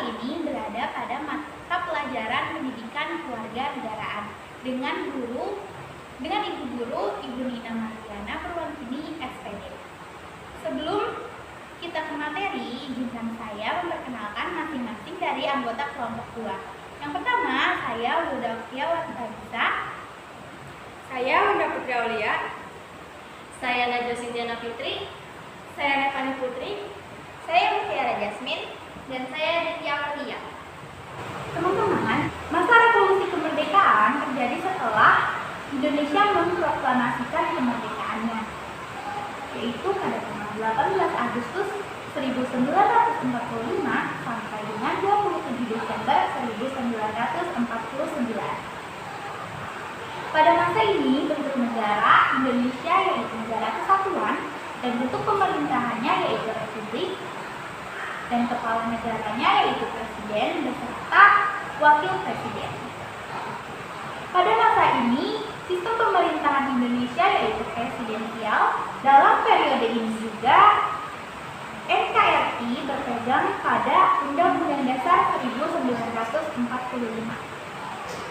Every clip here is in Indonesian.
kali ini berada pada mata pelajaran pendidikan kewarganegaraan dengan Ibu Guru Ibu Nina Mariana Purwantini SPD. Sebelum kita ke materi, izinkan saya memperkenalkan masing-masing dari anggota kelompok 2. Yang pertama, saya Wudafia Watabisa. Saya Wanda Putri Aulia. Saya Najwa Sindiana Fitri. Saya Nevani Putri. Saya Mutiara Jasmine. Dan saya Ditya Amalia. Teman-teman, masa revolusi kemerdekaan terjadi setelah Indonesia memproklamasikan kemerdekaannya, yaitu pada tanggal 18 Agustus 1945 sampai dengan 27 Desember 1949. Pada masa ini, bentuk negara Indonesia yaitu negara kesatuan dan bentuk pemerintahannya yaitu republik, dan kepala negaranya yaitu presiden beserta wakil presiden. Pada masa ini, sistem pemerintahan Indonesia yaitu presidensial. Dalam periode ini juga NKRI berpegang pada Undang-Undang Dasar 1945.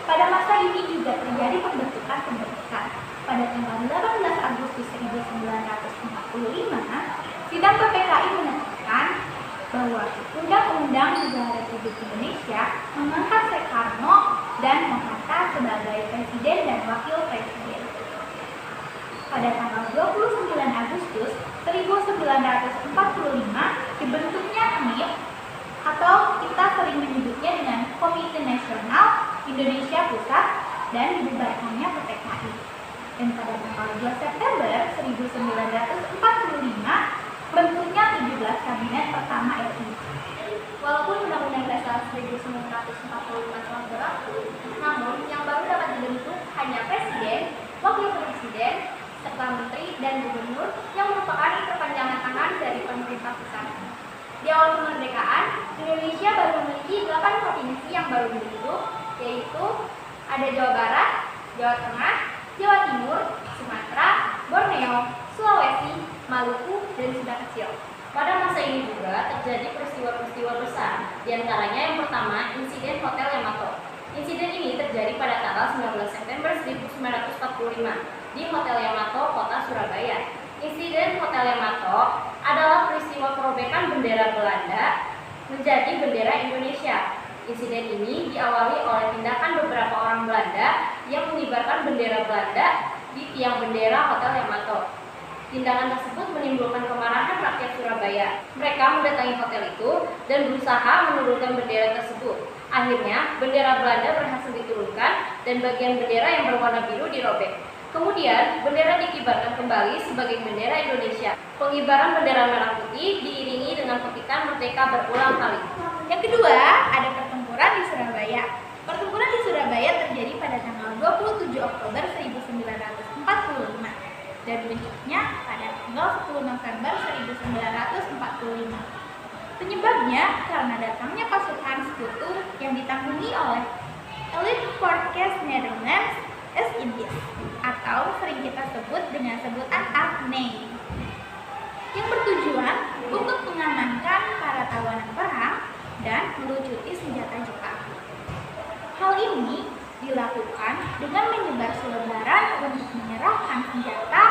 Pada masa ini juga terjadi pembentukan kemerdekaan. Pada tanggal 18 Agustus 1945, sidang PPKI menetapkan bahwa Undang-Undang Negara Republik Indonesia mengangkat Soekarno dan Hatta sebagai presiden dan wakil presiden. Pada tanggal 29 Agustus 1945 dibentuknya KNIP, atau kita sering menyebutnya dengan Komite Nasional Indonesia Pusat, dan dibubarkannya PPKI. Dan pada tanggal 2 September 1945 bentuknya 17 Kabinet pertama RI. Walaupun Undang-Undang Dasar 1945 telah berlaku, namun yang baru dapat dibentuk hanya presiden, wakil presiden, serta menteri dan gubernur yang merupakan perpanjangan tangan dari pemerintah pusat. Di awal kemerdekaan, Indonesia baru memiliki 8 provinsi yang baru dibentuk, yaitu ada Jawa Barat, Jawa Tengah, Jawa Timur, Sumatera, Borneo, Sulawesi, Maluku, dan Sunda Kecil. Pada masa ini juga terjadi peristiwa-peristiwa besar, diantaranya yang pertama, insiden Hotel Yamato. Insiden ini terjadi pada tanggal 19 September 1945 di Hotel Yamato, kota Surabaya. Insiden Hotel Yamato adalah peristiwa perobekan bendera Belanda menjadi bendera Indonesia. Insiden ini diawali oleh tindakan beberapa orang Belanda yang mengibarkan bendera Belanda di tiang bendera Hotel Yamato. Tindakan tersebut menimbulkan kemarahan rakyat Surabaya. Mereka mendatangi hotel itu dan berusaha menurunkan bendera tersebut. Akhirnya, bendera Belanda berhasil diturunkan dan bagian bendera yang berwarna biru dirobek. Kemudian, bendera dikibarkan kembali sebagai bendera Indonesia. Pengibaran bendera merah putih diiringi dengan petikan merdeka berulang kali. Yang kedua, ada pertempuran di Surabaya. Pertempuran di Surabaya terjadi pada tanggal 27 Oktober 1945 dan bentuknya pada tanggal 10 November 1945. Penyebabnya karena datangnya pasukan sekutu yang ditanggungi oleh Elite Forces Netherlands East-Indies, atau sering kita sebut dengan sebutan AFNI, yang bertujuan untuk mengamankan para tawanan perang dan melucuti senjata Jepang. Hal ini dilakukan dengan menyebar selebaran untuk menyerahkan senjata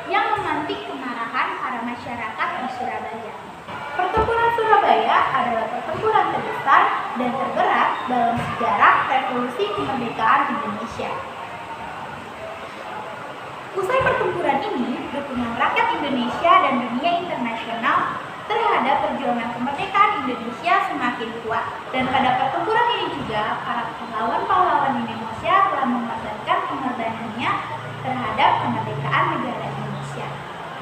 yang memantik kemarahan para masyarakat di Surabaya. Pertempuran Surabaya adalah pertempuran terbesar dan terberat dalam sejarah revolusi kemerdekaan Indonesia. Usai pertempuran ini, dukungan rakyat Indonesia dan dunia internasional terhadap perjuangan kemerdekaan Indonesia semakin kuat, dan pada pertempuran ini juga para pahlawan-pahlawan Indonesia telah mengorbankan pengorbanannya terhadap kemerdekaan negara Indonesia,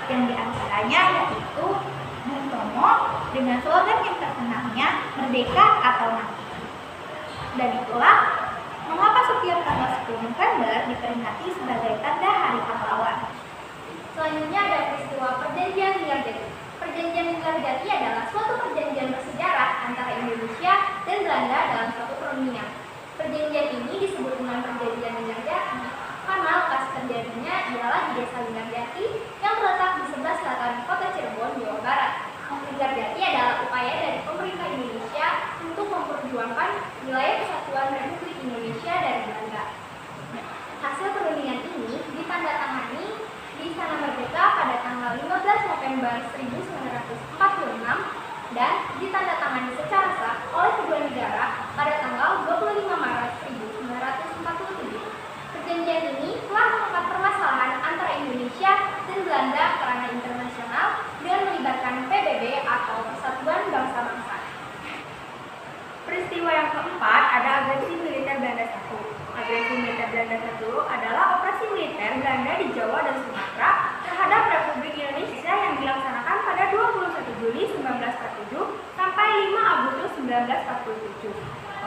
yang diantaranya yaitu Bung Tomo dengan slogan yang terkenalnya "Merdeka atau Mati". Dan itulah mengapa setiap tanggal 10 November diperingati sebagai tanda Hari Pahlawan. Selanjutnya ada peristiwa Perjanjian Ngurah-Jati. Perjanjian Ngurah-Jati adalah suatu perjanjian bersejarah antara Indonesia dan Belanda dalam suatu perundingan. Perjanjian ini disebut dengan Perjanjian Ngurah-Jati karena lokasi terjadinya ialah di Desa Ngurah-Jati yang terletak di sebelah selatan Kota Cirebon, Jawa Barat. Ngurah-Jati adalah upaya dari pemerintah Indonesia untuk memperjuangkan wilayah kesatuan Republik Indonesia dari Belanda. Hasil perundingan ini ditandatangani di Istana Merdeka pada tanggal 15 November 1946 dan ditandatangani secara sah oleh kedua negara pada tanggal 25 Maret 1947. Perjanjian ini telah mengangkat permasalahan antara Indonesia dan Belanda kerana internasional dengan melibatkan PBB atau Persatuan Bangsa-Bangsa. Peristiwa yang keempat ada agresi militer Belanda I. Agresi militer Belanda I adalah operasi militer Belanda di Jawa dan Sumatera terhadap Republik Indonesia yang dilaksanakan pada 21 Juli 1947 sampai 5 Agustus 1947.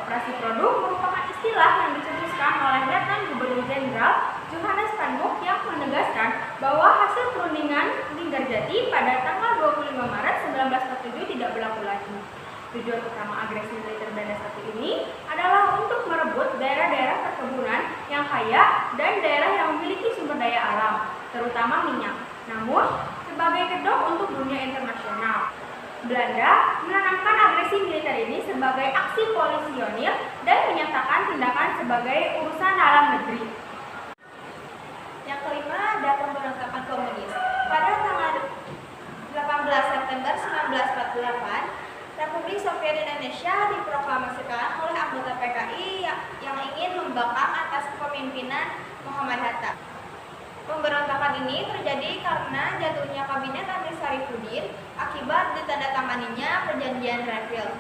Operasi Produk merupakan istilah yang dicetuskan oleh Letnan Gubernur Jenderal Johannes Van Mook yang menegaskan bahwa hasil perundingan Linggarjati pada tanggal 25 Maret 1947 tidak berlaku lagi. Tujuan utama agresi militer Belanda I ini adalah untuk merebut daerah-daerah perkebunan yang kaya dan daerah yang memiliki sumber daya alam, terutama minyak. Namun, sebagai kedok untuk dunia internasional, Belanda menanamkan agresi militer ini sebagai aksi polisionil dan menyatakan tindakan sebagai urusan dalam negeri. Yang kelima ada pemberontakan komunis. Pada tanggal 18 September 1948, Republik Soviet Indonesia diproklamasikan oleh anggota PKI yang ingin membangkang atas kepemimpinan Muhammad Hatta. Pemberontakan ini terjadi karena jatuhnya Kabinet Amir Sarifuddin akibat ditandatanganinya Perjanjian Renville.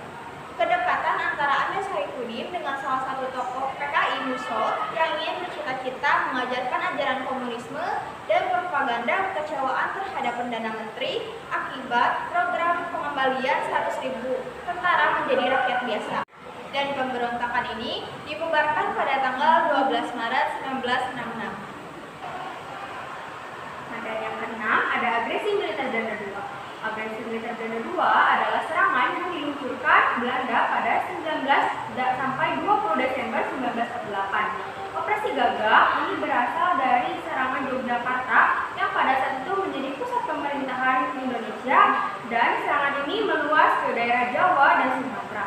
Kedekatan antara Amir Sarifuddin dengan salah satu tokoh PKI Musso yang ingin bercita-cita mengajarkan ajaran komunisme dan propaganda kekecewaan terhadap Perdana Menteri akibat program pengembalian 100.000 tentara menjadi rakyat biasa. Dan pemberontakan ini dibubarkan pada tanggal 12 Maret 1966. Dan yang keenam ada agresi militer Belanda II. Agresi militer Belanda II adalah serangan yang diluncurkan Belanda pada 19 sampai 20 Desember 1948. Operasi Gagak ini berasal dari serangan Yogyakarta yang pada saat itu menjadi pusat pemerintahan Indonesia dan serangan ini meluas ke daerah Jawa dan Sumatera.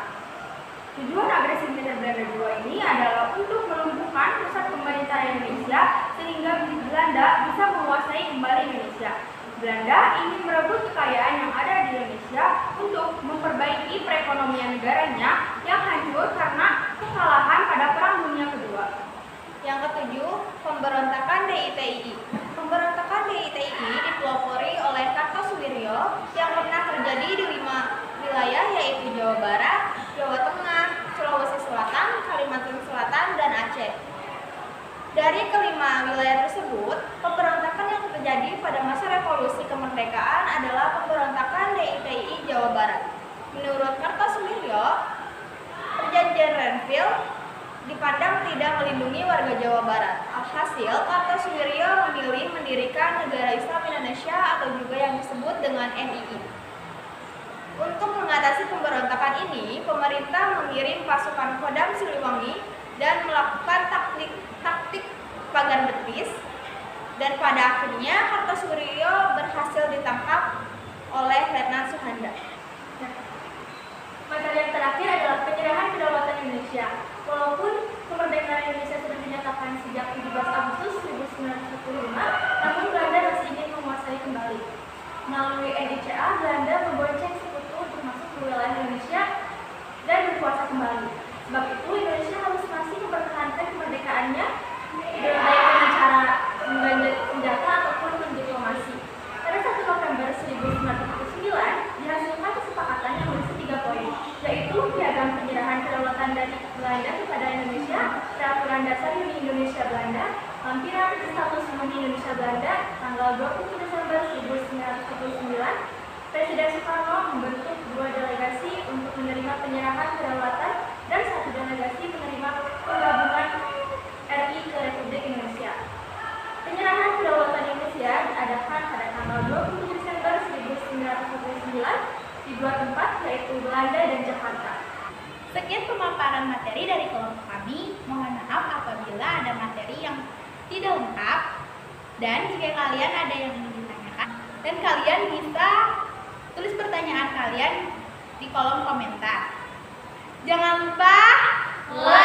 Tujuan agresi militer Belanda II ini adalah untuk melumpuhkan pusat pemerintahan Indonesia sehingga Belanda bisa menguasai kembali Indonesia. Belanda ingin merebut kekayaan yang ada di Indonesia untuk memperbaiki perekonomian negaranya yang hancur karena kekalahan pada Perang Dunia Kedua. Yang ketujuh, pemberontakan DITII. Pemberontakan DITII dipelopori oleh Kartosuwiryo yang pernah terjadi di 5 wilayah yaitu Jawa Barat, Jawa Tengah, Sulawesi Selatan, Kalimantan Selatan, dan Aceh. Dari kelima wilayah tersebut, pemberontakan yang terjadi pada masa revolusi kemerdekaan adalah pemberontakan DITII Jawa Barat. Menurut Kartosuwiryo, Perjanjian Renville dipandang tidak melindungi warga Jawa Barat. Alhasil, Kartosuwiryo memilih mendirikan Negara Islam Indonesia atau juga yang disebut dengan NII. Untuk mengatasi pemberontakan ini, pemerintah mengirim pasukan Kodam Siliwangi dan melakukan taktik pagar betis, dan pada akhirnya Kartosuwiryo berhasil ditangkap oleh Letnan Suhanda. Materi yang terakhir adalah penyerahan kedaulatan Indonesia. Walaupun kemerdekaan Indonesia sudah dinyatakan sejak 17 Agustus 1945, namun Belanda masih ingin menguasai kembali. Melalui NICA, Belanda membonceng sekutu untuk masuk ke wilayah Indonesia dan berkuasa kembali. Sebab itu, Indonesia harus masih mempertahankan kemerdekaannya baik dengan cara mengganjal senjata ataupun mendiplomasi. Pada 1 November 1949, dihasilkan kesepakatan yang berisi 3 poin, yaitu piagam penyerahan kedaulatan dari Belanda kepada Indonesia, Peraturan Dasar Uni Indonesia Belanda, lampiran status Uni Indonesia Belanda, tanggal 20 Desember 1949. Presiden Soekarno membentuk 2 delegasi untuk menerima penyerahan kedaulatan dan 1 delegasi menerima penggabungan RI ke Republik Indonesia. Penyerahan kedaulatan Indonesia diadakan pada tanggal 27 Desember 1949 di 2 tempat, yaitu Belanda dan Jakarta. Sekian pemaparan materi dari kelompok kami. Mohon maaf apabila ada materi yang tidak lengkap, dan jika kalian ada yang ingin ditanyakan, dan kalian bisa tulis pertanyaan kalian di kolom komentar. Jangan lupa like,